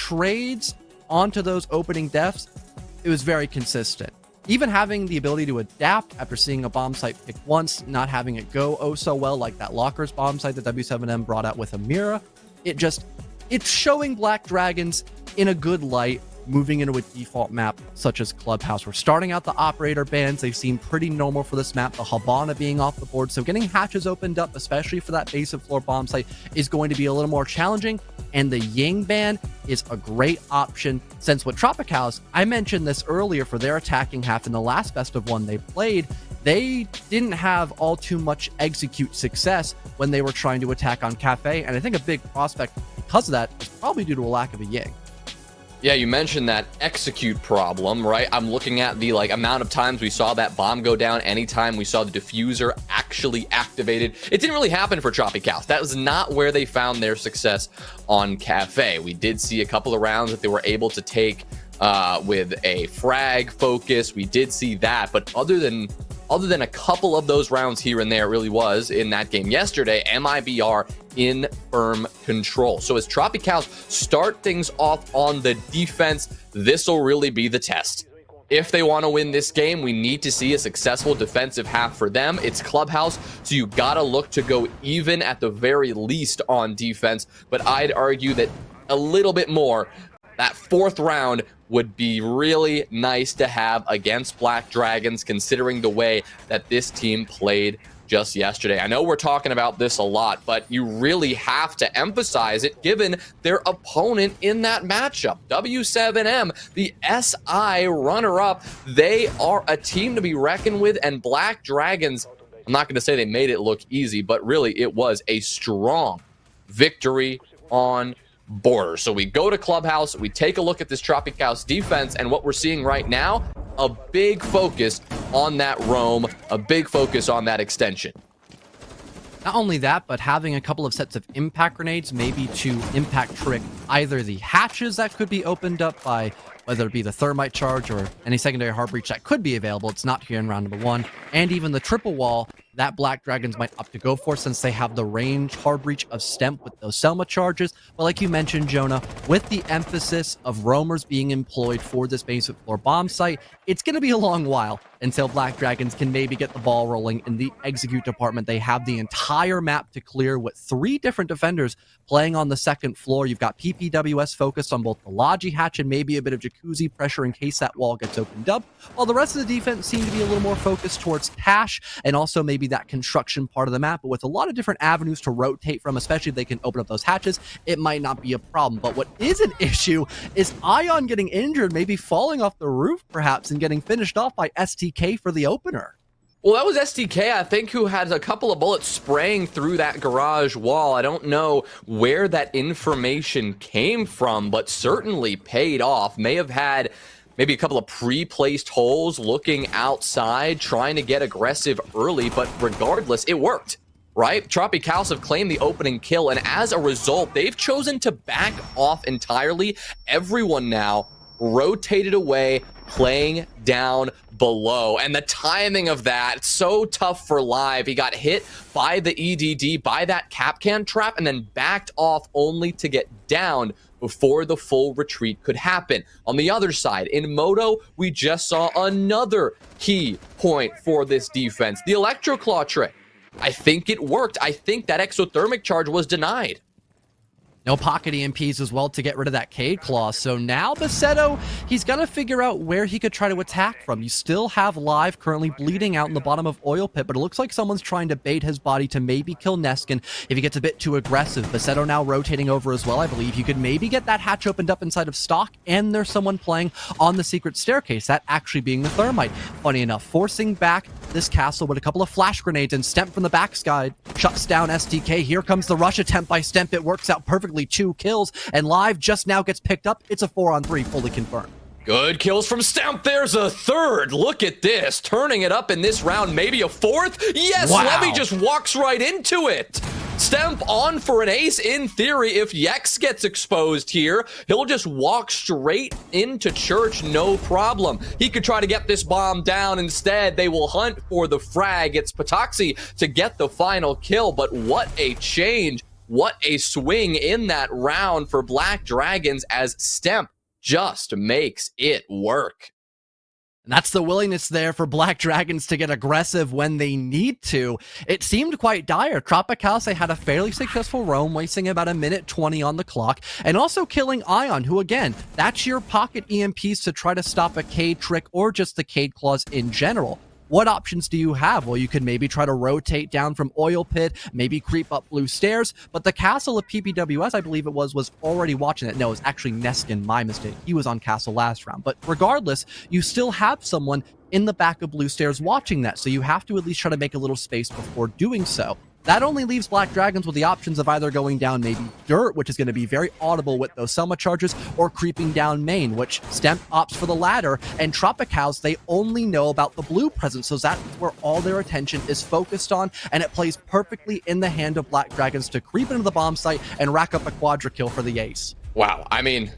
trades onto those opening deaths, it was very consistent. Even having the ability to adapt after seeing a bomb site pick once, not having it go oh so well, like that Lockers bomb site that W7M brought out with Amira, it's showing Black Dragons in a good light, moving into a default map such as Clubhouse. We're starting out the operator bans. They seem pretty normal for this map, the Habana being off the board. So getting hatches opened up, especially for that base of floor bomb site, is going to be a little more challenging. And the Ying ban is a great option, since with Tropicals, I mentioned this earlier, for their attacking half in the last best of one they played, they didn't have all too much execute success when they were trying to attack on Cafe. And I think a big prospect because of that is probably due to a lack of a Ying. Yeah, you mentioned that execute problem, right? I'm looking at the amount of times we saw that bomb go down, anytime we saw the diffuser actually activated. It didn't really happen for Tropicals. That was not where they found their success on Cafe. We did see a couple of rounds that they were able to take with a frag focus. We did see that, but other than a couple of those rounds here and there, really was in that game yesterday, MIBR in firm control. So as Tropicals start things off on the defense, this will really be the test. If they want to win this game, we need to see a successful defensive half for them. It's Clubhouse, so you gotta look to go even at the very least on defense, but I'd argue that a little bit more. That fourth round would be really nice to have against Black Dragons, considering the way that this team played just yesterday. I know we're talking about this a lot, but you really have to emphasize it given their opponent in that matchup. W7M, the SI runner-up, they are a team to be reckoned with, and Black Dragons, I'm not going to say they made it look easy, but really it was a strong victory on border. So we go to Clubhouse, we take a look at this Tropicals defense, and what we're seeing right now, a big focus on that roam, a big focus on that extension. Not only that, but having a couple of sets of impact grenades, maybe to impact trick either the hatches that could be opened up by whether it be the thermite charge or any secondary hard breach that could be available. It's not here in round number one. And even the triple wall that Black Dragons might opt to go for, since they have the range hard breach of Stemp with those Selma charges. But like you mentioned, Jonah, with the emphasis of roamers being employed for this basic floor bomb site, it's going to be a long while until Black Dragons can maybe get the ball rolling in the execute department. They have the entire map to clear with 3 different defenders playing on the second floor. You've got PPWS focused on both the Logi hatch and maybe a bit of Jacuzzi pressure in case that wall gets opened up, while the rest of the defense seem to be a little more focused towards cash and also maybe that construction part of the map. But with a lot of different avenues to rotate from, especially if they can open up those hatches, it might not be a problem. But what is an issue is Ion getting injured, maybe falling off the roof perhaps, and getting finished off by STK for the opener. Well, that was STK, I think, who had a couple of bullets spraying through that garage wall. I don't know where that information came from, but certainly paid off. May have had maybe a couple of pre-placed holes looking outside, trying to get aggressive early, but regardless, it worked, right? Tropicals have claimed the opening kill, and as a result, they've chosen to back off entirely. Everyone now rotated away, playing down below, and the timing of that, so tough for Live. He got hit by the EDD, by that Capcan trap, and then backed off only to get downed before the full retreat could happen. On the other side, in Moto, we just saw another key point for this defense, the Electro Claw trick. I think it worked. I think that exothermic charge was denied. No pocket EMPs as well to get rid of that Cade Claw. So now Basetto, he's got to figure out where he could try to attack from. You still have Live currently bleeding out in the bottom of Oil Pit, but it looks like someone's trying to bait his body to maybe kill Neskin if he gets a bit too aggressive. Basetto now rotating over as well, I believe. You could maybe get that hatch opened up inside of Stock, and there's someone playing on the secret staircase, that actually being the Thermite. Funny enough, forcing back this castle with a couple of flash grenades, and Stemp from the backside shuts down STK. Here comes the rush attempt by Stemp. It works out perfectly. 2 kills, and Live just now gets picked up. It's a 4-on-3, fully confirmed. Good kills from Stemp. There's a third. Look at this. Turning it up in this round. Maybe a fourth. Yes, wow. Levy just walks right into it. Stemp on for an ace. In theory, if Yex gets exposed here, he'll just walk straight into Church, no problem. He could try to get this bomb down. Instead, they will hunt for the frag. It's Patoxy to get the final kill, but what a change. what a swing in that round for Black Dragons as Stemp just makes it work. And that's the willingness there for Black Dragons to get aggressive when they need to. It seemed quite dire. Tropicals, they had a fairly successful roam, wasting about 1:20 on the clock, and also killing Ion, who again, that's your pocket EMPs to try to stop a Cade trick or just the Cade claws in general. What options do you have? Well, you could maybe try to rotate down from Oil Pit, maybe creep up blue stairs, but the castle of PPWS, I believe it was already watching it. No, it was actually Neskin, my mistake. He was on castle last round. But regardless, you still have someone in the back of blue stairs watching that, so you have to at least try to make a little space before doing so. That only leaves Black Dragons with the options of either going down maybe dirt, which is going to be very audible with those Selma charges, or creeping down main, which Stemp opts for the latter, and Tropicals, they only know about the blue presence, so that's where all their attention is focused on, and it plays perfectly in the hand of Black Dragons to creep into the bomb site and rack up a quadra kill for the ace. Wow, I mean,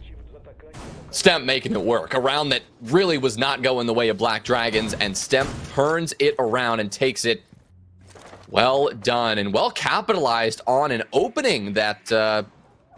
Stemp making it work. A round that really was not going the way of Black Dragons, and Stemp turns it around and takes it. Well done and well capitalized on an opening that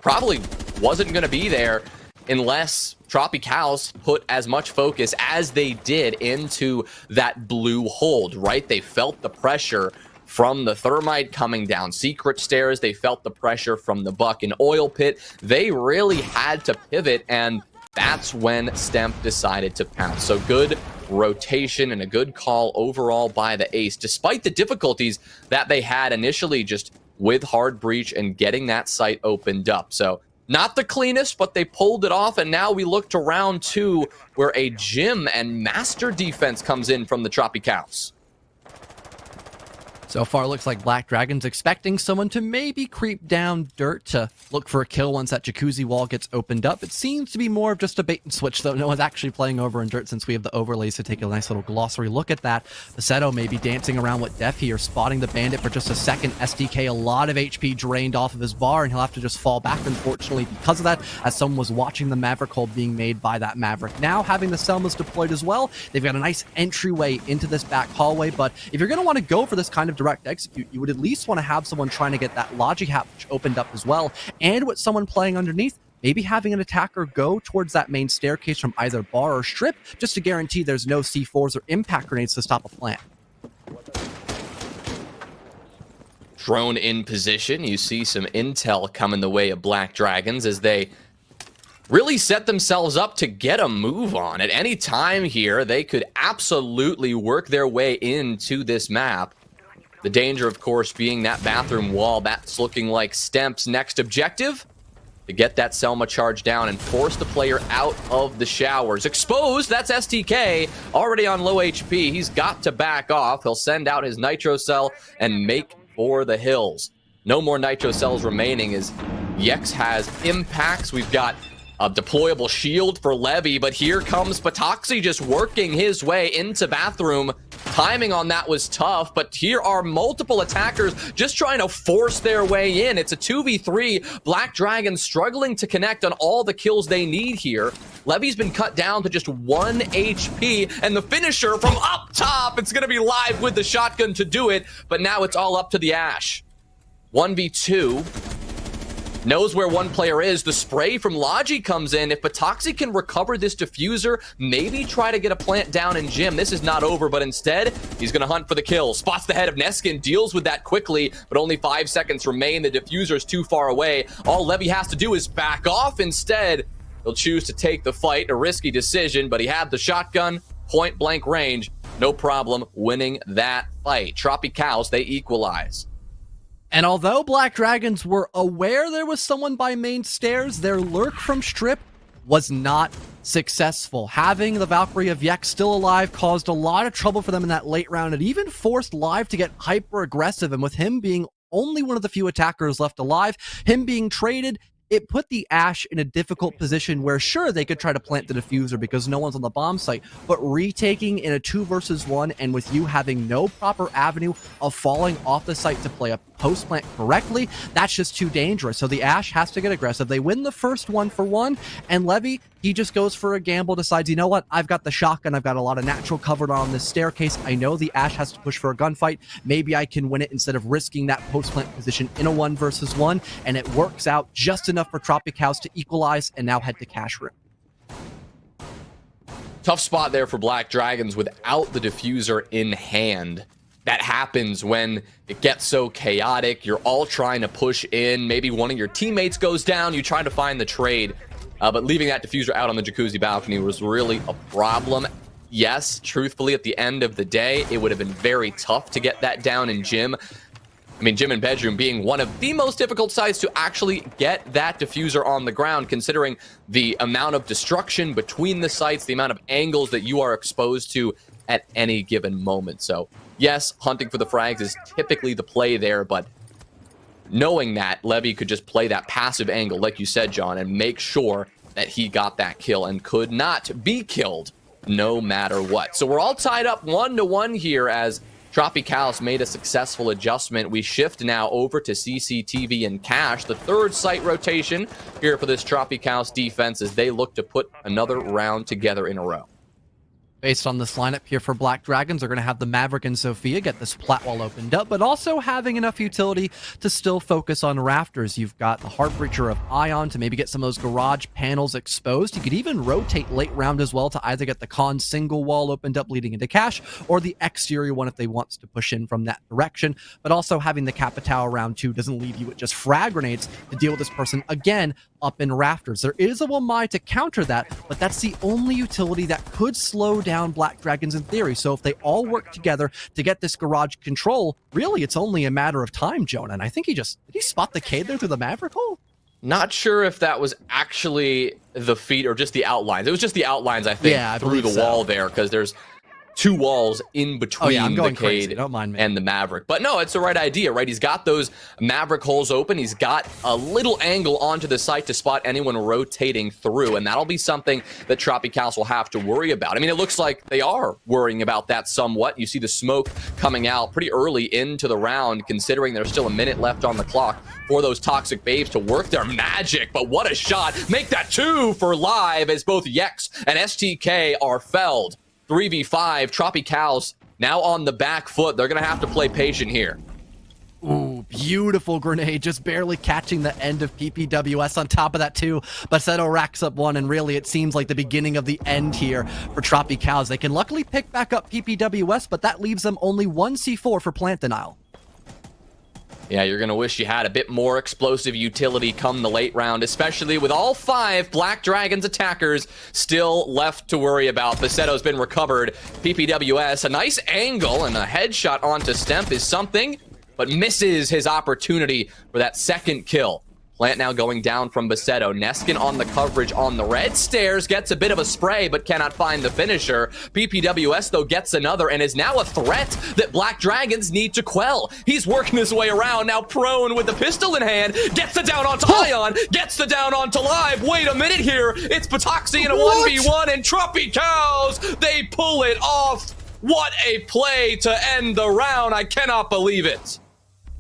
probably wasn't going to be there unless Tropicals put as much focus as they did into that blue hold, right? They felt the pressure from the Thermite coming down secret stairs. They felt the pressure from the Buck and Oil Pit. They really had to pivot, and that's when Stemp decided to pounce. So good rotation and a good call overall by the ace, despite the difficulties that they had initially just with hard breach and getting that site opened up. So not the cleanest, but they pulled it off, and now we look to round 2 where a gym and master defense comes in from the Tropicals. So far, looks like Black Dragons expecting someone to maybe creep down dirt to look for a kill once that jacuzzi wall gets opened up. It seems to be more of just a bait and switch, though. No one's actually playing over in dirt since we have the overlays to take a nice little glossary look at that. Baseto may be dancing around with Def here, spotting the bandit for just a second. SDK, a lot of HP drained off of his bar, and he'll have to just fall back, unfortunately, because of that, as someone was watching the Maverick hold being made by that Maverick. Now, having the Selmas deployed as well, they've got a nice entryway into this back hallway, but if you're going to want to go for this kind of direct execute, you would at least want to have someone trying to get that logic hatch opened up as well, and with someone playing underneath, maybe having an attacker go towards that main staircase from either bar or strip, just to guarantee there's no C4s or impact grenades to stop a plant. Drone in position. You see some intel coming the way of Black Dragons as they really set themselves up to get a move on. At any time here, they could absolutely work their way into this map. The danger, of course, being that bathroom wall. That's looking like Stemp's next objective, to get that Selma charge down and force the player out of the showers. Exposed, that's STK, already on low HP. He's got to back off. He'll send out his Nitro Cell and make for the hills. No more Nitro Cells remaining as Yex has impacts. We've got a deployable shield for Levy, but here comes Patoxy just working his way into bathroom. Timing on that was tough, but here are multiple attackers just trying to force their way in. It's a 2v3. Black Dragon struggling to connect on all the kills they need here. Levy's been cut down to just 1 HP, and the finisher from up top, it's going to be live with the shotgun to do it, but now it's all up to the Ash. 1v2. Knows where one player is. The spray from Logi comes in. If Patoxy can recover this diffuser, maybe try to get a plant down in Jim. This is not over, but instead, he's going to hunt for the kill. Spots the head of Neskin, deals with that quickly, but only 5 seconds remain. The diffuser's too far away. All Levy has to do is back off instead. He'll choose to take the fight, a risky decision, but he had the shotgun, point blank range. No problem winning that fight. Tropicals, they equalize. And although Black Dragons were aware there was someone by main stairs, their lurk from strip was not successful. Having the Valkyrie of Yex still alive caused a lot of trouble for them in that late round. It even forced Live to get hyper aggressive, and with him being only one of the few attackers left alive, him being traded, it put the Ash in a difficult position where, sure, they could try to plant the diffuser because no one's on the bomb site, but retaking in a 2 versus 1 and with you having no proper avenue of falling off the site to play a post plant correctly, that's just too dangerous. So the Ash has to get aggressive. They win the first 1-for-1, and Levy, he just goes for a gamble, decides, you know what, I've got the shotgun, I've got a lot of natural covered on this staircase. I know the Ash has to push for a gunfight. Maybe I can win it instead of risking that post plant position in a 1-versus-1, and it works out just enough for Tropicaus to equalize and now head to cash room. Tough spot there for Black Dragons without the diffuser in hand. That happens when it gets so chaotic. You're all trying to push in. Maybe one of your teammates goes down. You try to find the trade. But leaving that diffuser out on the jacuzzi balcony was really a problem. Yes, truthfully, at the end of the day, it would have been very tough to get that down in Gym. I mean, Gym and Bedroom being one of the most difficult sites to actually get that diffuser on the ground, considering the amount of destruction between the sites, the amount of angles that you are exposed to at any given moment. So, yes, hunting for the frags is typically the play there, but knowing that, Levy could just play that passive angle, like you said, John, and make sure that he got that kill and could not be killed no matter what. So we're all tied up 1-1 here as Tropicaus made a successful adjustment. We shift now over to CCTV and Cash, the third site rotation here for this Tropicaus defense as they look to put another round together in a row. Based on this lineup here for Black Dragons, they're going to have the Maverick and Sophia get this plat wall opened up, but also having enough utility to still focus on Rafters. You've got the Heartbreacher of Ion to maybe get some of those garage panels exposed. You could even rotate late round as well to either get the Con single wall opened up leading into Cash, or the exterior one if they want to push in from that direction. But also having the Capitao round 2 doesn't leave you with just frag grenades to deal with this person again up in Rafters. There is a Wamai to counter that, but that's the only utility that could slow down Black Dragons in theory. So if they all work together to get this garage control, really it's only a matter of time, Jonah. And I think did he spot the K there through the Maverick hole? Not sure if that was actually the feet or just the outlines. It was just the outlines, I think, yeah, through the wall there, because there's 2 walls in between the Cade and the Maverick. But no, it's the right idea, right? He's got those Maverick holes open. He's got a little angle onto the site to spot anyone rotating through, and that'll be something that Tropicaus will have to worry about. I mean, it looks like they are worrying about that somewhat. You see the smoke coming out pretty early into the round, considering there's still a minute left on the clock for those Toxic Babes to work their magic. But what a shot. Make that 2 for live as both Yex and STK are felled. 3v5, Tropicaus now on the back foot. They're going to have to play patient here. Ooh, beautiful grenade, just barely catching the end of PPWS. On top of that, too, Baseto racks up 1, and really it seems like the beginning of the end here for Tropicaus. They can luckily pick back up PPWS, but that leaves them only 1 C4 for plant denial. Yeah, you're going to wish you had a bit more explosive utility come the late round, especially with all 5 Black Dragons attackers still left to worry about. Baseto's been recovered. PPWS, a nice angle and a headshot onto Stemp is something, but misses his opportunity for that second kill. Plant now going down from Baseto. Neskin on the coverage on the red stairs, gets a bit of a spray, but cannot find the finisher. PPWS, though, gets another and is now a threat that Black Dragons need to quell. He's working his way around, now prone with the pistol in hand, gets the down onto Ion, gets the down onto Live. Wait a minute here, it's Patoxy in a 1v1, and Tropicaus, they pull it off. What a play to end the round, I cannot believe it.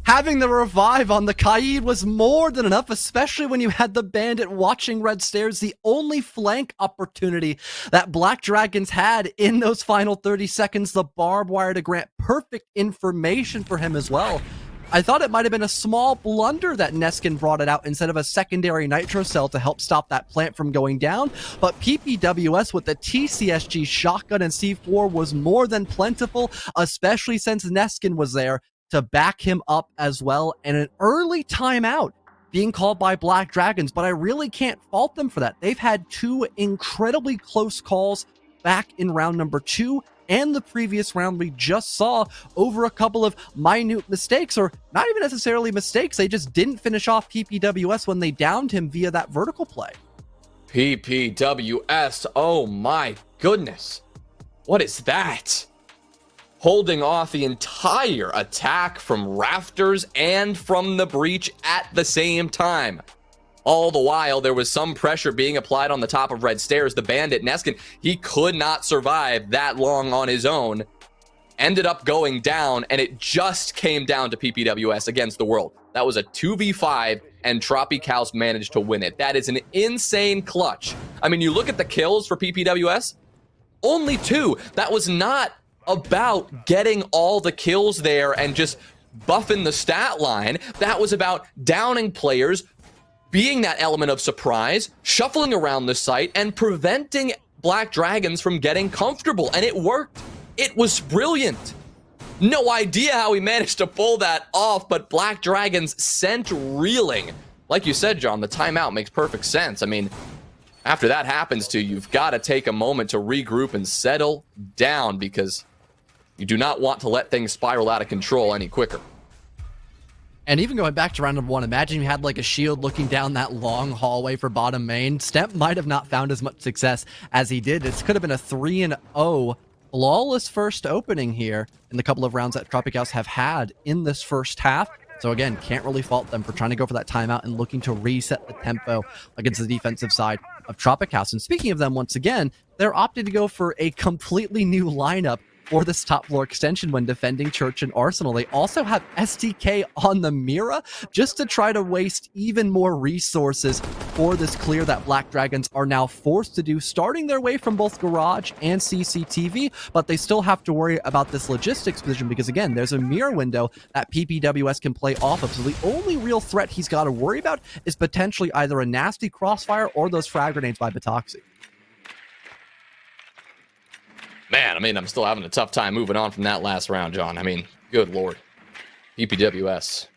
Having the revive on the Kaid was more than enough, especially when you had the Bandit watching red stairs, the only flank opportunity that Black Dragons had in those final 30 seconds, the barbed wire to grant perfect information for him as well. I thought it might have been a small blunder that Neskin brought it out instead of a secondary nitro cell to help stop that plant from going down, but PPWS with the TCSG shotgun and C4 was more than plentiful, especially since Neskin was there to back him up as well, and an early timeout being called by Black Dragons, but I really can't fault them for that. They've had 2 incredibly close calls back in round number 2 and the previous round we just saw over a couple of minute mistakes, or not even necessarily mistakes. They just didn't finish off PPWS when they downed him via that vertical play. PPWS, oh my goodness. What is that? Holding off the entire attack from Rafters and from the breach at the same time. All the while, there was some pressure being applied on the top of red stairs. The Bandit, Neskin, he could not survive that long on his own. ended up going down, and it just came down to PPWS against the world. That was a 2v5, and Tropicaus managed to win it. That is an insane clutch. I mean, you look at the kills for PPWS, only 2. That was not about getting all the kills there and just buffing the stat line. That was about downing players, being that element of surprise, shuffling around the site, and preventing Black Dragons from getting comfortable. And it worked. It was brilliant. No idea how he managed to pull that off, but Black Dragons sent reeling. Like you said, John, the timeout makes perfect sense. I mean, after that happens to you, you've got to take a moment to regroup and settle down, because you do not want to let things spiral out of control any quicker. And even going back to round number 1, imagine you had like a shield looking down that long hallway for bottom main. Stemp might have not found as much success as he did. This could have been a 3-0 flawless first opening here in the couple of rounds that Tropicaus have had in this first half. So again, can't really fault them for trying to go for that timeout and looking to reset the tempo against the defensive side of Tropicaus. And speaking of them, once again, they're opting to go for a completely new lineup for this top floor extension when defending Church and Arsenal. They also have STK on the Mira just to try to waste even more resources for this clear that Black Dragons are now forced to do, starting their way from both Garage and CCTV, but they still have to worry about this logistics position because, again, there's a mirror window that PPWS can play off of. So the only real threat he's got to worry about is potentially either a nasty crossfire or those frag grenades by Batoxi. Man, I mean, I'm still having a tough time moving on from that last round, John. I mean, good lord. PPWS.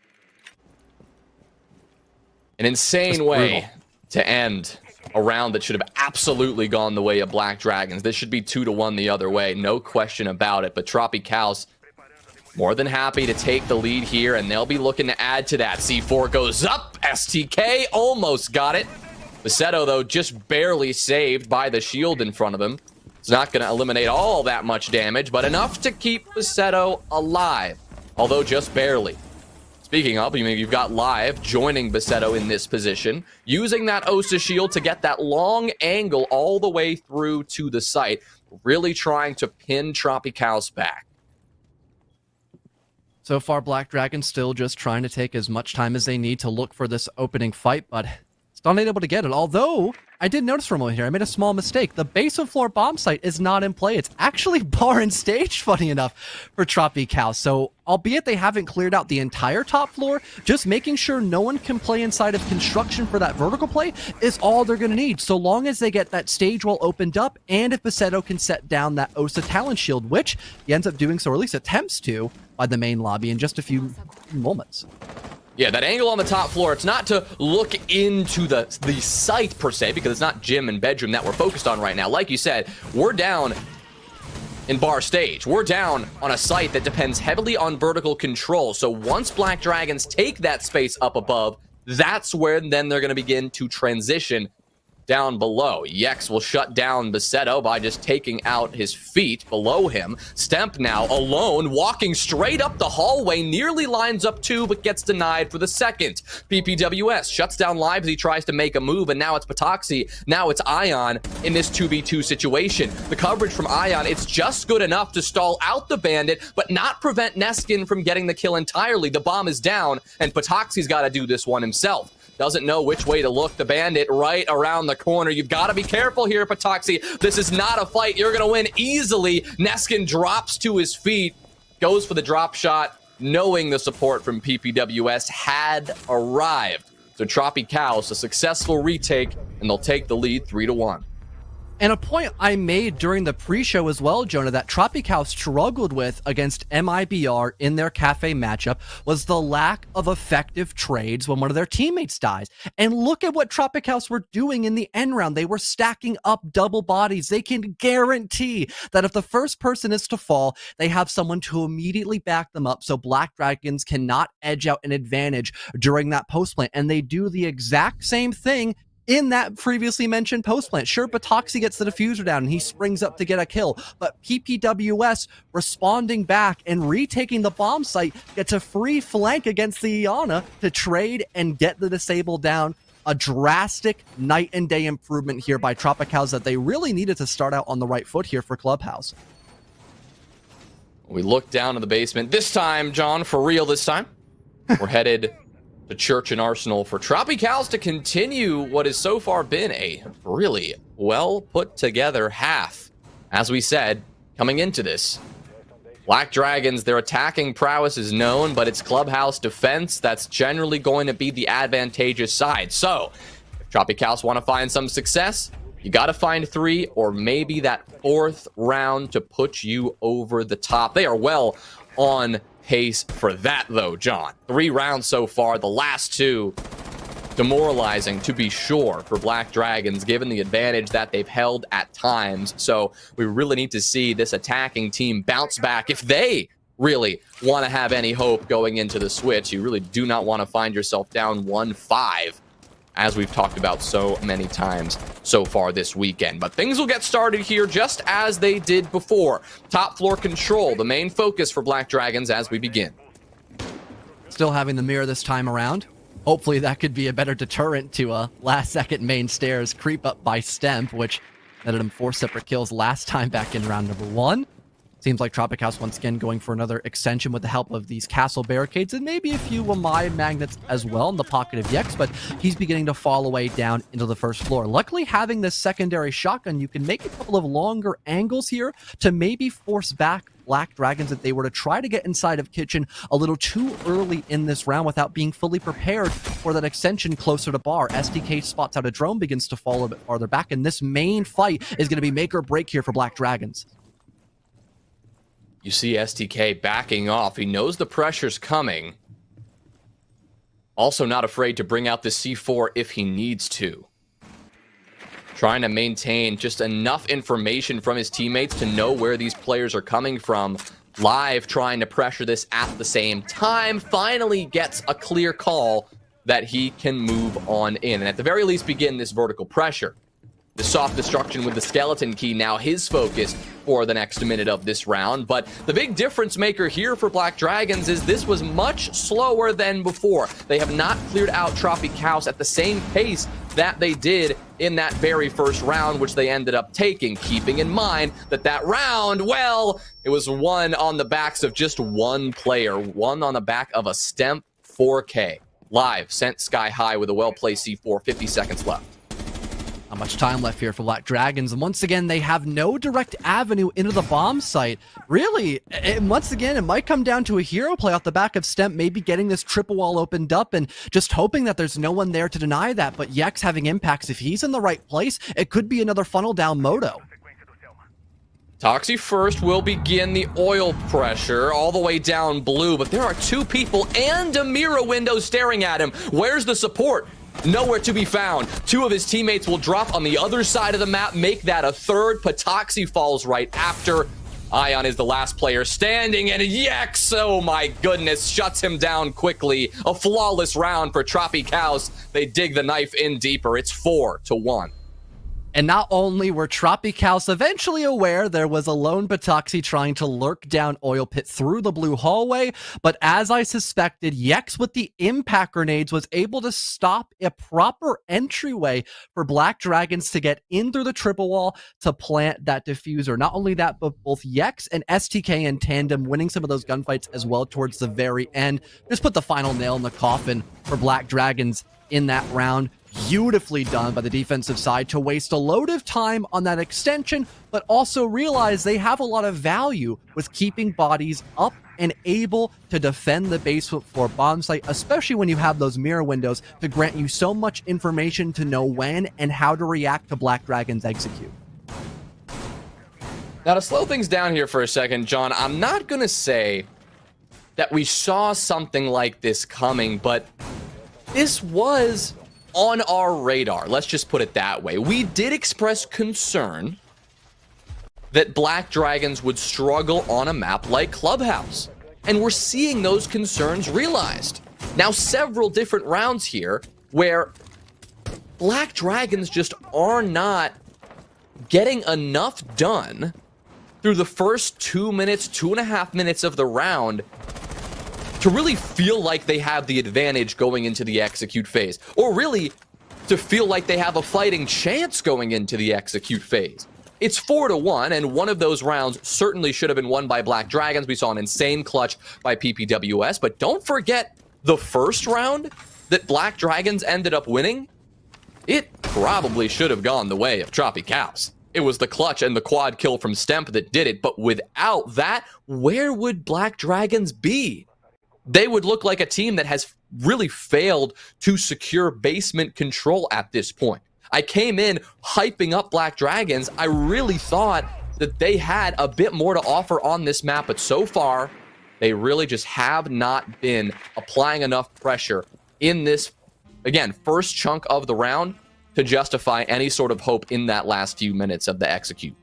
An insane way to end a round that should have absolutely gone the way of Black Dragons. This should be 2-1 the other way, no question about it. But Tropicaus more than happy to take the lead here, and they'll be looking to add to that. C4 goes up. STK almost got it. Basetto, though, just barely saved by the shield in front of him. It's not going to eliminate all that much damage, but enough to keep Basetto alive, although just barely. Speaking of, you've got Live joining Basetto in this position, using that Osa shield to get that long angle all the way through to the site, really trying to pin Tropicaus back. So far, Black Dragon still just trying to take as much time as they need to look for this opening fight, but still not able to get it. Although, I did notice for a moment here, I made a small mistake. The basement floor bomb site is not in play. It's actually bar and stage, funny enough, for Tropicaus. So, albeit they haven't cleared out the entire top floor, just making sure no one can play inside of construction for that vertical play is all they're going to need, so long as they get that stage wall opened up, and if Basetto can set down that Osa talent shield, which he ends up doing so, or at least attempts to, by the main lobby in just a few moments. Yeah, that angle on the top floor, it's not to look into the site per se, because it's not gym and bedroom that we're focused on right now. Like you said, we're down in bar stage. We're down on a site that depends heavily on vertical control. So once Black Dragons take that space up above, that's where then they're going to begin to transition down below. Yex will shut down Basetto by just taking out his feet below him. Stemp now alone, walking straight up the hallway, nearly lines up 2, but gets denied for the second. PPWS shuts down Live as he tries to make a move, and now it's Batoxi. Now it's Ion in this 2v2 situation. The coverage from Ion, it's just good enough to stall out the bandit, but not prevent Neskin from getting the kill entirely. The bomb is down, and Batoxi's got to do this one himself. Doesn't know which way to look. The bandit right around the corner. You've got to be careful here, Batoxi. This is not a fight you're going to win easily. Neskin drops to his feet, goes for the drop shot, knowing the support from PPWS had arrived. So Tropicaus, a successful retake, and they'll take the lead 3-1. And a point I made during the pre-show as well, Jonah, that Tropicaus struggled with against MIBR in their cafe matchup was the lack of effective trades when one of their teammates dies. And look at what Tropicaus were doing in the end round. They were stacking up double bodies. They can guarantee that if the first person is to fall, they have someone to immediately back them up so Black Dragons cannot edge out an advantage during that post plant. And they do the exact same thing in that previously mentioned post plant. Sure, Batoxi gets the diffuser down and he springs up to get a kill, but PPWS responding back and retaking the bomb site gets a free flank against the Iana to trade and get the disable down. A drastic night and day improvement here by Tropicaus that they really needed to start out on the right foot here for Clubhouse. We look down to the basement. This time, John, for real this time. We're headed to Church and Arsenal for Tropicals to continue what has so far been a really well put together half. As we said, coming into this, Black Dragons, their attacking prowess is known, but it's clubhouse defense that's generally going to be the advantageous side. So, if Tropicals want to find some success, you got to find 3 or maybe that 4th round to put you over the top. They are well on pace for that, though, John. 3 rounds so far, the last 2 demoralizing, to be sure, for Black Dragons, given the advantage that they've held at times. So we really need to see this attacking team bounce back if they really want to have any hope going into the switch. You really do not want to find yourself down 1-5, as we've talked about so many times so far this weekend. But things will get started here just as they did before. Top floor control, the main focus for Black Dragons as we begin. Still having the mirror this time around. Hopefully that could be a better deterrent to a last-second main stairs creep up by Stemp, which netted him 4 separate kills last time back in round number 1. Seems like Tropicals once again going for another extension with the help of these castle barricades and maybe a few Wamai magnets as well in the pocket of Yex, but he's beginning to fall away down into the first floor. Luckily, having this secondary shotgun, you can make a couple of longer angles here to maybe force back Black Dragons if they were to try to get inside of Kitchen a little too early in this round without being fully prepared for that extension closer to bar. SDK spots out a drone, begins to fall a bit farther back, and this main fight is going to be make or break here for Black Dragons. You see STK backing off. He knows the pressure's coming. Also not afraid to bring out the C4 if he needs to. Trying to maintain just enough information from his teammates to know where these players are coming from. Live trying to pressure this at the same time. Finally gets a clear call that he can move on in. And at the very least begin this vertical pressure. The soft destruction with the skeleton key now his focus for the next minute of this round. But the big difference maker here for Black Dragons is this was much slower than before. They have not cleared out Tropicals at the same pace that they did in that very first round, which they ended up taking, keeping in mind that that round, well, it was won on the backs of just one player, one on the back of a Stemp 4K. Live sent sky high with a well-placed C4, 50 seconds left. Not much time left here for Black Dragons, and once again, they have no direct avenue into the bomb site. Really, once again, it might come down to a hero play off the back of Stemp, maybe getting this triple wall opened up and just hoping that there's no one there to deny that. But Yex having impacts, if he's in the right place, it could be another funnel down Moto. Toxie first will begin the oil pressure all the way down blue, but there are 2 people and a mirror window staring at him. Where's the support? Nowhere to be found. 2 of his teammates will drop on the other side of the map, make that a third. Patoxy falls right after. Ion is the last player standing, and Yex, oh my goodness, shuts him down quickly. A flawless round for Tropicals. They dig the knife in deeper. It's 4-1. And not only were Tropicals eventually aware there was a lone Patoxy trying to lurk down Oil Pit through the blue hallway, but as I suspected, Yex with the impact grenades was able to stop a proper entryway for Black Dragons to get in through the triple wall to plant that diffuser. Not only that, but both Yex and STK in tandem winning some of those gunfights as well towards the very end. Just put the final nail in the coffin for Black Dragons in that round. Beautifully done by the defensive side to waste a load of time on that extension, but also realize they have a lot of value with keeping bodies up and able to defend the basement floor bomb site, especially when you have those mirror windows to grant you so much information to know when and how to react to Black Dragons execute. Now, to slow things down here for a second, John, I'm not going to say that we saw something like this coming, but this was on our radar. Let's just put it that way. We did express concern that Black Dragons would struggle on a map like Clubhouse, and we're seeing those concerns realized. Now, several different rounds here where Black Dragons just are not getting enough done through the first 2 minutes, 2.5 minutes of the round to really feel like they have the advantage going into the execute phase, or really to feel like they have a fighting chance going into the execute phase. it's 4-1, and one of those rounds certainly should have been won by Black Dragons. We saw an insane clutch by PPWS, but don't forget the first round that Black Dragons ended up winning. It probably should have gone the way of Tropicals. It was the clutch and the quad kill from Stemp that did it, but without that, where would Black Dragons be? They would look like a team that has really failed to secure basement control at this point. I came in hyping up Black Dragons. I really thought that they had a bit more to offer on this map, but so far, they really just have not been applying enough pressure in this, again, first chunk of the round to justify any sort of hope in that last few minutes of the execute.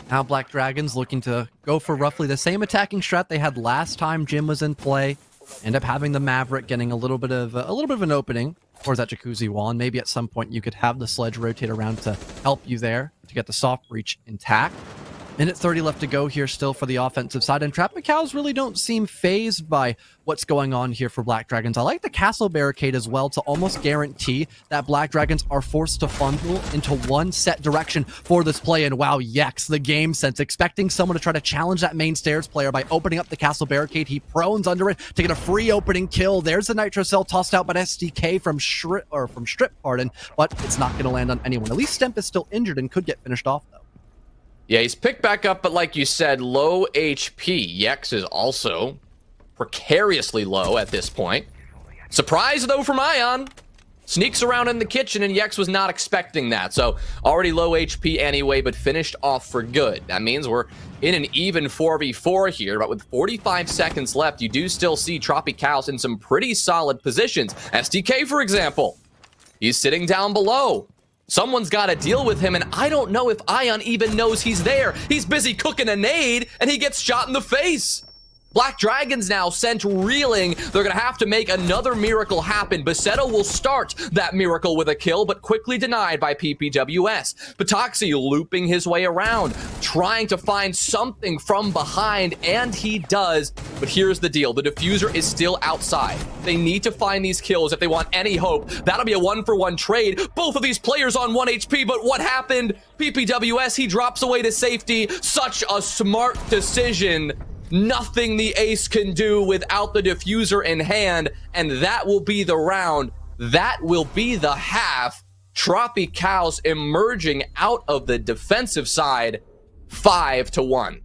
Now Black Dragons looking to go for roughly the same attacking strat they had last time Jim was in play. End up having the Maverick getting a little bit of an opening towards that Jacuzzi wall, and maybe at some point you could have the Sledge rotate around to help you there to get the soft breach intact. Minute 30 left to go here still for the offensive side, and Tropicals really don't seem phased by what's going on here for Black Dragons. I like the castle barricade as well to almost guarantee that Black Dragons are forced to funnel into one set direction for this play. And wow, Yex, the game sense, expecting someone to try to challenge that main stairs player by opening up the castle barricade. He prones under it to get a free opening kill. There's the Nitro Cell tossed out by SDK from Strip, but it's not going to land on anyone. At least Stemp is still injured and could get finished off though. Yeah, he's picked back up, but like you said, low HP. Yex is also precariously low at this point. Surprise, though, from Ion. Sneaks around in the kitchen, and Yex was not expecting that. So already low HP anyway, but finished off for good. That means we're in an even 4v4 here, but with 45 seconds left, you do still see Tropicals in some pretty solid positions. SDK, for example, he's sitting down below. Someone's got to deal with him, and I don't know if Ion even knows he's there. He's busy cooking a nade, and he gets shot in the face. Black Dragons now sent reeling. They're going to have to make another miracle happen. Basetto will start that miracle with a kill, but quickly denied by PPWS. Patoxy looping his way around, trying to find something from behind, and he does. But here's the deal. The diffuser is still outside. They need to find these kills if they want any hope. That'll be a 1-for-1 trade. Both of these players on 1 HP, but what happened? PPWS, he drops away to safety. Such a smart decision. Nothing the ace can do without the diffuser in hand, and that will be the round. That will be the half. Tropicals emerging out of the defensive side, 5-1.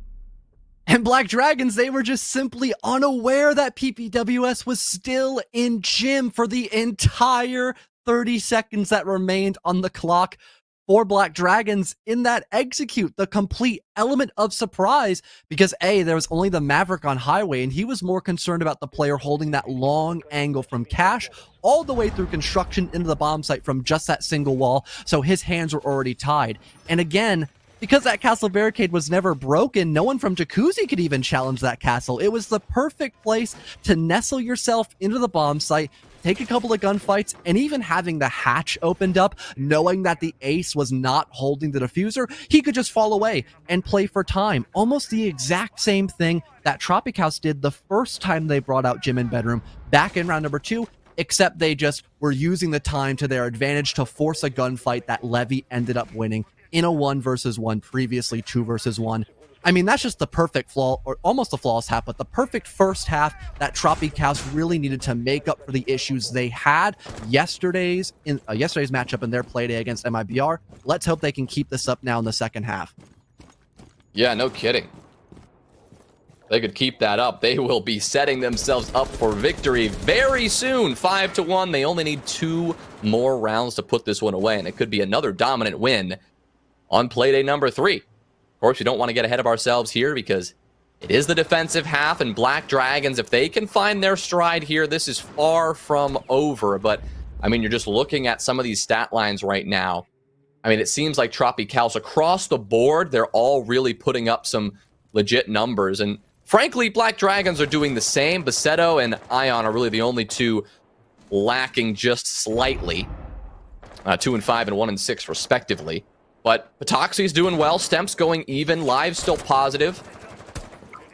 And Black Dragons, they were just simply unaware that PPWS was still in gym for the entire 30 seconds that remained on the clock. For Black Dragons in that execute, the complete element of surprise, because A, there was only the Maverick on highway, and he was more concerned about the player holding that long angle from cash all the way through construction into the bomb site from just that single wall, so his hands were already tied. And again, because that castle barricade was never broken, no one from Jacuzzi could even challenge that castle. It was the perfect place to nestle yourself into the bomb site, take a couple of gunfights, and even having the hatch opened up, knowing that the ace was not holding the diffuser, he could just fall away and play for time. Almost the exact same thing that Tropicals did the first time they brought out Gym and Bedroom back in round number 2, except they just were using the time to their advantage to force a gunfight that Levy ended up winning in a 1-versus-1, previously 2-versus-1. I mean, that's just the perfect flaw, or almost a flawless half, but the perfect first half that Tropicals really needed to make up for the issues they had yesterday's matchup in their play day against MIBR. Let's hope they can keep this up now in the second half. Yeah, no kidding. They could keep that up. They will be setting themselves up for victory very soon. 5-1. They only need 2 more rounds to put this one away, and it could be another dominant win on playday number 3. Of course, we don't want to get ahead of ourselves here because it is the defensive half, and Black Dragons, if they can find their stride here, this is far from over. But, I mean, you're just looking at some of these stat lines right now. I mean, it seems like Tropicals across the board, they're all really putting up some legit numbers. And frankly, Black Dragons are doing the same. Basetto and Ion are really the only two lacking just slightly. 2-5 and 1-6 respectively. But Patoxy's doing well. Stemp's going even. Live's still positive.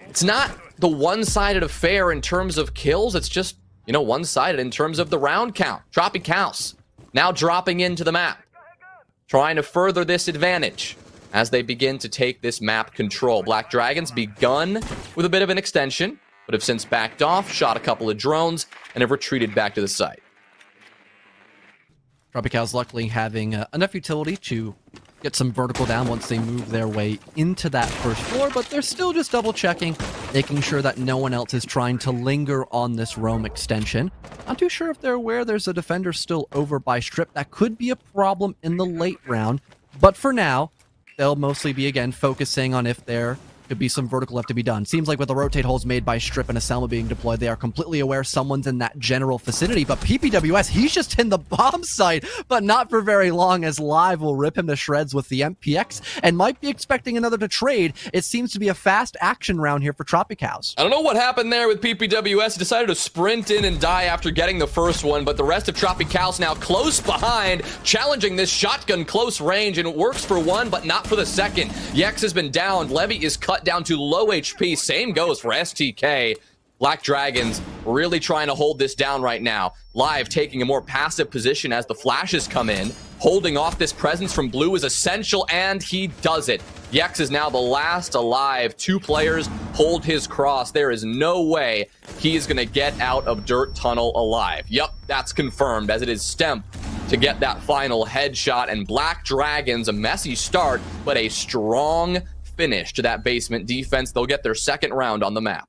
It's not the one-sided affair in terms of kills. It's just, you know, one-sided in terms of the round count. Tropicals now dropping into the map. trying to further this advantage as they begin to take this map control. Black Dragons begun with a bit of an extension, but have since backed off, shot a couple of drones, and have retreated back to the site. Tropical's luckily having enough utility to get some vertical down once they move their way into that first floor, but they're still just double checking, making sure that no one else is trying to linger on this roam extension. Not too sure if they're aware there's a defender still over by Strip. That could be a problem in the late round, but for now, they'll mostly be, again, focusing on if there could be some vertical left to be done. Seems like with the rotate holes made by Strip and a Selma being deployed, they are completely aware someone's in that general vicinity. But PPWS, he's just in the bomb site, but not for very long, as Live will rip him to shreds with the MPX and might be expecting another to trade. It seems to be a fast action round here for Tropicals. I don't know what happened there with PPWS. He decided to sprint in and die after getting the first one, but the rest of Tropicals now close behind, challenging this shotgun close range, and it works for one, but not for the second. Yex has been downed. Levy is cut down to low HP. Same goes for STK. Black Dragons really trying to hold this down right now. Live taking a more passive position as the flashes come in. Holding off this presence from Blue is essential, and he does it. Yex is now the last alive. 2 players hold his cross. There is no way he is going to get out of Dirt Tunnel alive. Yep, that's confirmed, as it is Stemp to get that final headshot. And Black Dragons, a messy start, but a strong finish to that basement defense. They'll get their second round on the map.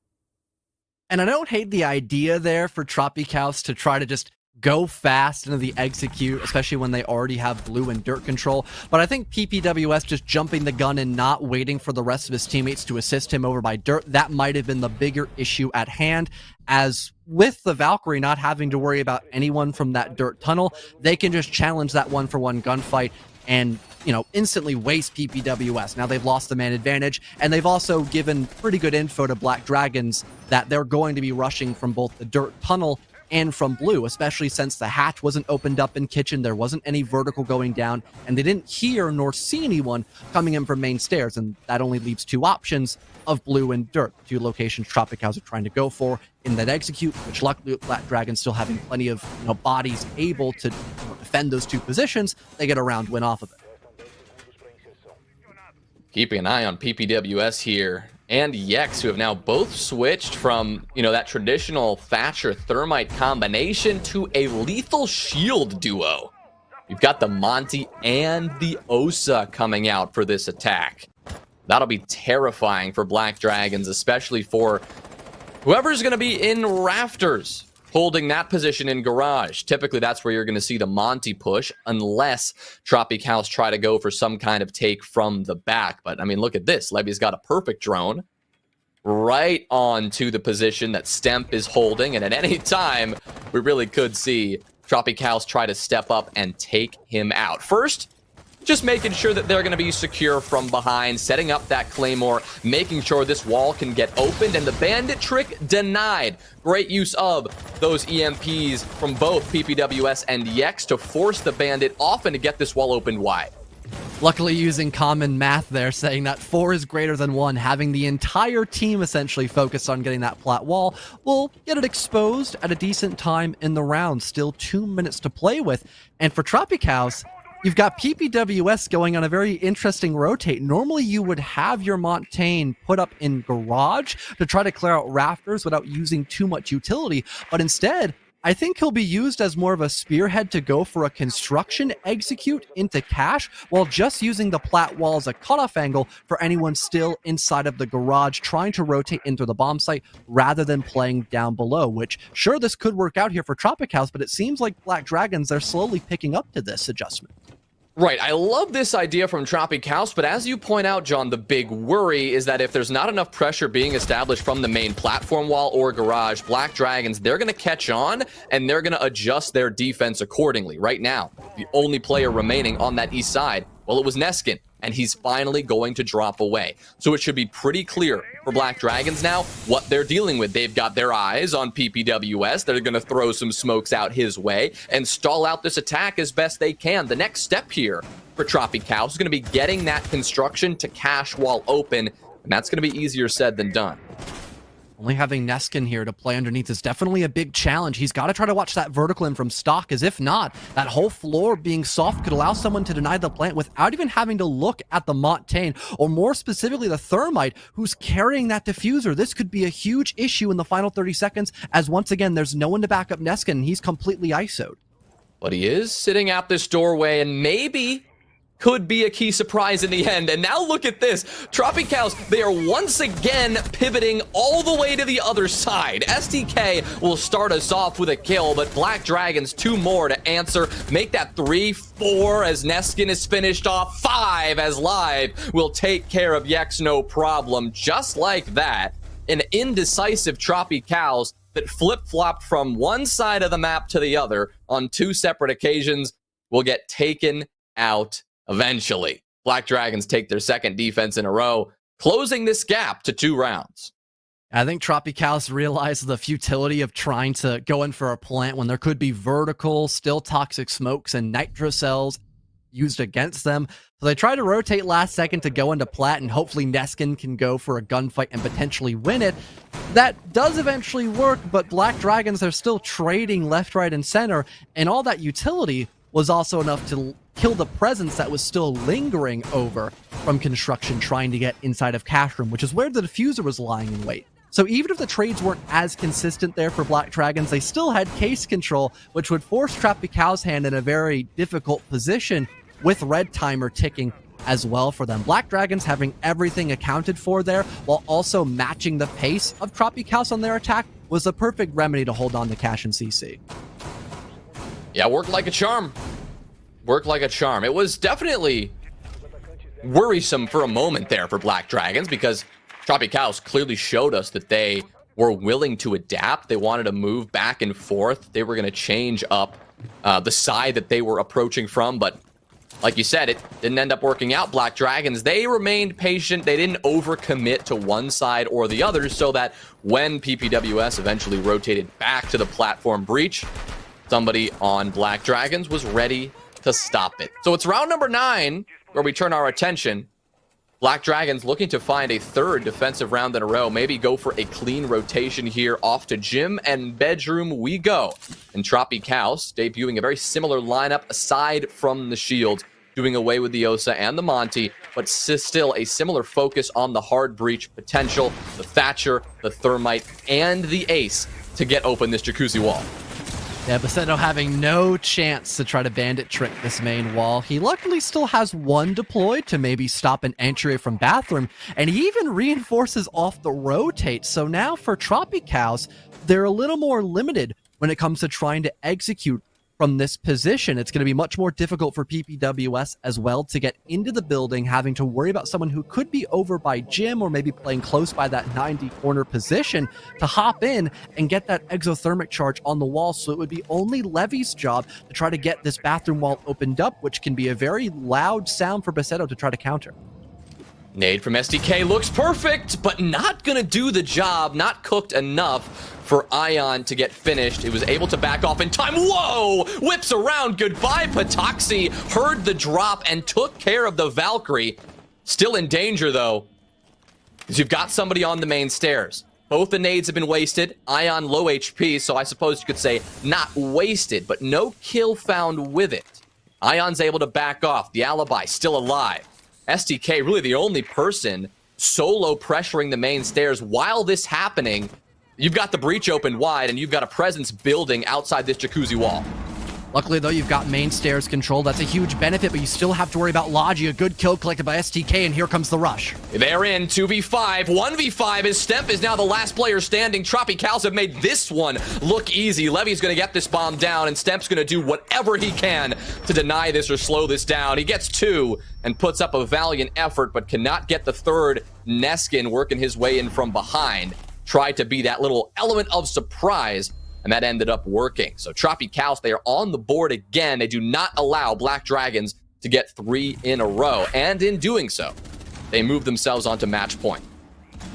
And I don't hate the idea there for Tropicals to try to just go fast into the execute, especially when they already have Blue and Dirt control. But I think PPWS just jumping the gun and not waiting for the rest of his teammates to assist him over by Dirt, that might have been the bigger issue at hand. As with the Valkyrie not having to worry about anyone from that Dirt tunnel, they can just challenge that 1-for-1 gunfight and, you know, instantly waste PPWS. Now they've lost the man advantage, and they've also given pretty good info to Black Dragons that they're going to be rushing from both the Dirt tunnel and from Blue, especially since the hatch wasn't opened up in Kitchen, there wasn't any vertical going down, and they didn't hear nor see anyone coming in from main stairs, and that only leaves 2 options of Blue and Dirt, 2 locations Tropicals are trying to go for in that execute, which luckily Black Dragons still having plenty of, you know, bodies able to defend those 2 positions. They get a round win off of it. Keeping an eye on PPWS here and Yex, who have now both switched from, you know, that traditional Thatcher Thermite combination to a lethal shield duo. You've got the Monty and the Osa coming out for this attack. That'll be terrifying for Black Dragons, especially for whoever's going to be in Rafters, holding that position in Garage. Typically, that's where you're going to see the Monty push, unless Tropicals try to go for some kind of take from the back. But, I mean, look at this. Levy's got a perfect drone right onto the position that Stemp is holding. And at any time, we really could see Tropicals try to step up and take him out. First, just making sure that they're going to be secure from behind, setting up that Claymore, making sure this wall can get opened, and the Bandit trick denied. Great use of those EMPs from both PPWS and Yex to force the Bandit off and to get this wall opened wide. Luckily using common math there, saying that 4 is greater than 1, having the entire team essentially focused on getting that plat wall will get it exposed at a decent time in the round. Still 2 minutes to play with, and for Tropicals, you've got PPWS going on a very interesting rotate. Normally you would have your Montaigne put up in Garage to try to clear out Rafters without using too much utility, but instead, I think he'll be used as more of a spearhead to go for a construction execute into cash, while just using the plat wall as a cutoff angle for anyone still inside of the Garage trying to rotate into the bomb site rather than playing down below, which sure, this could work out here for Tropicals, but it seems like Black Dragons, they're slowly picking up to this adjustment. Right, I love this idea from Tropicals, but as you point out, John, the big worry is that if there's not enough pressure being established from the main platform wall or Garage, Black Dragons, they're going to catch on and they're going to adjust their defense accordingly. Right now, the only player remaining on that east side, well, it was Neskin, and he's finally going to drop away. So it should be pretty clear for Black Dragons now what they're dealing with. They've got their eyes on PPWS. They're going to throw some smokes out his way and stall out this attack as best they can. The next step here for Tropicals is going to be getting that construction to cash while open, and that's going to be easier said than done. Only having Neskin here to play underneath is definitely a big challenge. He's got to try to watch that vertical in from stock, as if not, that whole floor being soft could allow someone to deny the plant without even having to look at the Montaigne, or more specifically the Thermite, who's carrying that diffuser. This could be a huge issue in the final 30 seconds, as once again, there's no one to back up Neskin, and he's completely ISO'd. But he is sitting at this doorway, and maybe could be a key surprise in the end. And now look at this. Tropicals, they are once again pivoting all the way to the other side. STK will start us off with a kill, but Black Dragons 2 more to answer. Make that 3-4 as Neskin is finished off. 5 as Live will take care of Yex no problem. Just like that, an indecisive Tropicals that flip-flopped from one side of the map to the other on 2 separate occasions will get taken out eventually. Black Dragons take their second defense in a row, closing this gap to 2 rounds. I think Tropicals realized the futility of trying to go in for a plant when there could be vertical, still toxic smokes, and nitro cells used against them. So they try to rotate last second to go into plat, and hopefully Neskin can go for a gunfight and potentially win it. That does eventually work, but Black Dragons are still trading left, right, and center, and all that utility was also enough to kill the presence that was still lingering over from construction trying to get inside of cash room, which is where the diffuser was lying in wait. So even if the trades weren't as consistent there for Black Dragons, they still had case control, which would force Tropical's hand in a very difficult position with red timer ticking as well for them. Black Dragons having everything accounted for there while also matching the pace of Tropicals on their attack was the perfect remedy to hold on to cash and CC. Yeah, worked like a charm. Worked like a charm. It was definitely worrisome for a moment there for Black Dragons because Tropicals clearly showed us that they were willing to adapt. They wanted to move back and forth. They were going to change up the side that they were approaching from, but like you said, it didn't end up working out. Black Dragons, they remained patient. They didn't overcommit to one side or the other so that when PPWS eventually rotated back to the platform breach, somebody on Black Dragons was ready to stop it. So it's round number 9 where we turn our attention. Black Dragons looking to find a 3rd defensive round in a row. Maybe go for a clean rotation here off to gym and bedroom we go. And Tropicals debuting a very similar lineup aside from the shield, doing away with the Osa and the Monty, but still a similar focus on the hard breach potential, the Thatcher, the Thermite, and the Ace to get open this jacuzzi wall. Yeah, Baseto having no chance to try to bandit trick this main wall. He luckily still has 1 deployed to maybe stop an entry from bathroom, and he even reinforces off the rotate. So now for Tropicals, they're a little more limited when it comes to trying to execute from this position. It's going to be much more difficult for PPWS as well to get into the building, having to worry about someone who could be over by gym or maybe playing close by that 90 corner position to hop in and get that exothermic charge on the wall. So it would be only Levy's job to try to get this bathroom wall opened up, which can be a very loud sound for Baseto to try to counter. Nade from SDK looks perfect, but not gonna do the job, not cooked enough for Ion to get finished. It was able to back off in time. Whoa! Whips around, goodbye Patoxy, heard the drop and took care of the Valkyrie. Still in danger though, because you've got somebody on the main stairs. Both the nades have been wasted. Ion low HP, so I suppose you could say not wasted, but no kill found with it. Ion's able to back off, the alibi still alive. STK really the only person solo pressuring the main stairs while this happening. You've got the breach open wide and you've got a presence building outside this jacuzzi wall. Luckily, though, you've got main stairs control. That's a huge benefit, but you still have to worry about Logi. A good kill collected by STK, and here comes the rush. They're in 2v5, 1v5 as Stemp is now the last player standing. Tropicals have made this one look easy. Levy's going to get this bomb down, and Stemp's going to do whatever he can to deny this or slow this down. He gets 2 and puts up a valiant effort, but cannot get the 3rd. Neskin working his way in from behind. Tried to be that little element of surprise, and that ended up working. So Tropicals, they are on the board again. They do not allow Black Dragons to get 3 in a row. And in doing so, they move themselves onto match point.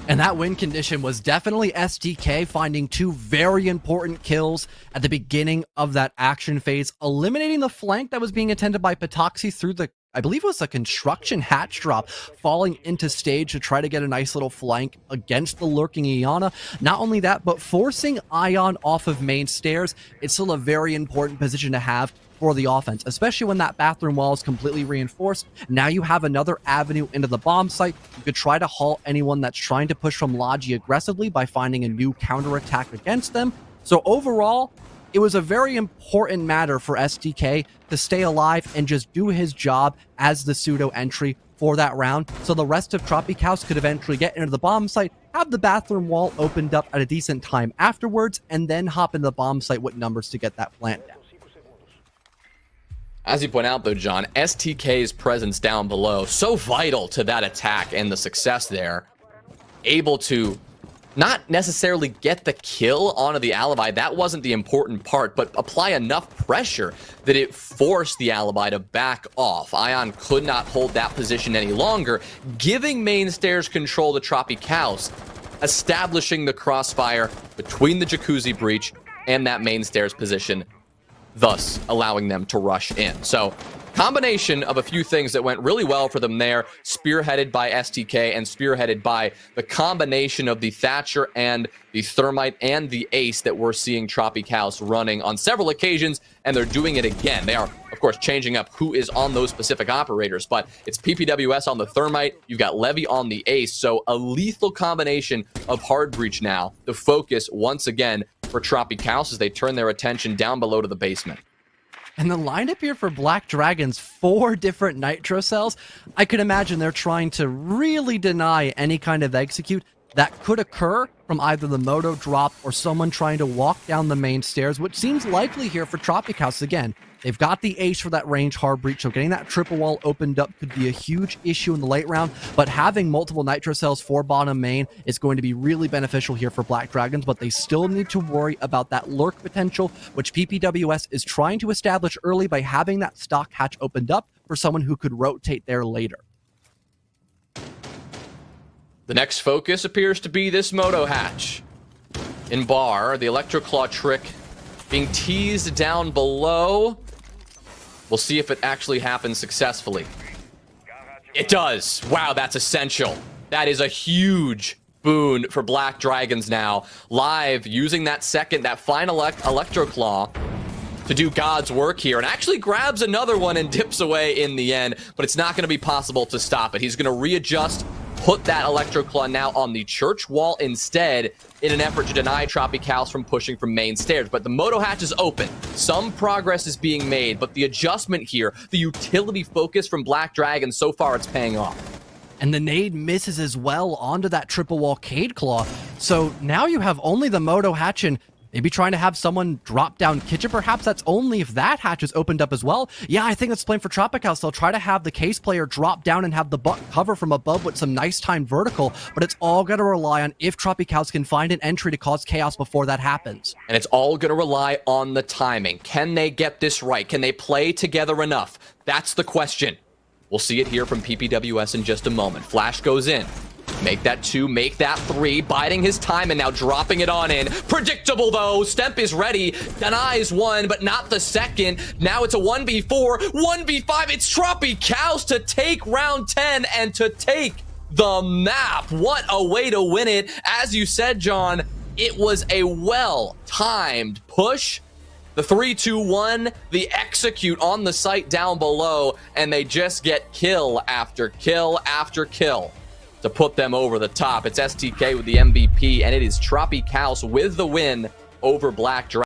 And that win condition was definitely STK finding 2 very important kills at the beginning of that action phase, eliminating the flank that was being attended by Patoxy through the I believe it was a construction hatch drop, falling into stage to try to get a nice little flank against the lurking Iana. Not only that, but forcing Ion off of main stairs. It's still a very important position to have for the offense, especially when that bathroom wall is completely reinforced. Now you have another avenue into the bomb site. You could try to halt anyone that's trying to push from Logi aggressively by finding a new counterattack against them. So overall, it was a very important matter for STK to stay alive and just do his job as the pseudo entry for that round, so the rest of Tropicaus could eventually get into the bomb site, have the bathroom wall opened up at a decent time afterwards, and then hop into the bomb site with numbers to get that plant down. As you point out, though, John, STK's presence down below, so vital to that attack and the success there. Able to not necessarily get the kill onto the Alibi, that wasn't the important part, but apply enough pressure that it forced the Alibi to back off. Ion could not hold that position any longer, giving main stairs control to Tropicaus, establishing the crossfire between the Jacuzzi breach and that main stairs position, thus allowing them to rush in. So, combination of a few things that went really well for them there, spearheaded by STK and spearheaded by the combination of the Thatcher and the Thermite and the Ace that we're seeing Tropicaus running on several occasions, and they're doing it again. They are, of course, changing up who is on those specific operators, but it's PPWS on the Thermite, you've got Levy on the Ace, so a lethal combination of hard breach now. The focus, once again, for Tropicaus as they turn their attention down below to the basement. And the lineup here for Black Dragons, 4 different Nitro cells. I could imagine they're trying to really deny any kind of execute that could occur from either the Moto drop or someone trying to walk down the main stairs, which seems likely here for Tropicaus again. They've got the Ace for that range hard breach, so getting that triple wall opened up could be a huge issue in the late round, but having multiple Nitro cells for bottom main is going to be really beneficial here for Black Dragons, but they still need to worry about that lurk potential, which PPWS is trying to establish early by having that stock hatch opened up for someone who could rotate there later. The next focus appears to be this Moto hatch. In bar, the Electroclaw trick being teased down below. We'll see if it actually happens successfully. It does. Wow, that's essential. That is a huge boon for Black Dragons now. Live using that final Electroclaw to do God's work here, and actually grabs another one and dips away in the end, but it's not going to be possible to stop it. He's going to readjust, put that Electroclaw now on the church wall instead in an effort to deny Tropicaus from pushing from main stairs. But the Moto hatch is open. Some progress is being made, but the adjustment here, the utility focus from Black Dragon, so far it's paying off. And the nade misses as well onto that triple wall Cade Claw. So now you have only the Moto hatch and maybe trying to have someone drop down kitchen. Perhaps that's only if that hatch is opened up as well. Yeah, I think that's playing for Tropicaus. They'll try to have the case player drop down and have the butt cover from above with some nice timed vertical, but it's all going to rely on if Tropicaus can find an entry to cause chaos before that happens. And it's all going to rely on the timing. Can they get this right? Can they play together enough? That's the question. We'll see it here from PPWS in just a moment. Flash goes in. Make that 2, make that 3, biding his time and now dropping it on in. Predictable though, Stemp is ready, denies 1, but not the second. Now it's a 1v4, 1v5, it's Tropicaus to take round 10 and to take the map. What a way to win it. As you said, John, it was a well-timed push. The 3-2-1, the execute on the site down below, and they just get kill after kill after kill to put them over the top. It's STK with the MVP, and it is Tropicaus with the win over Black Dragon.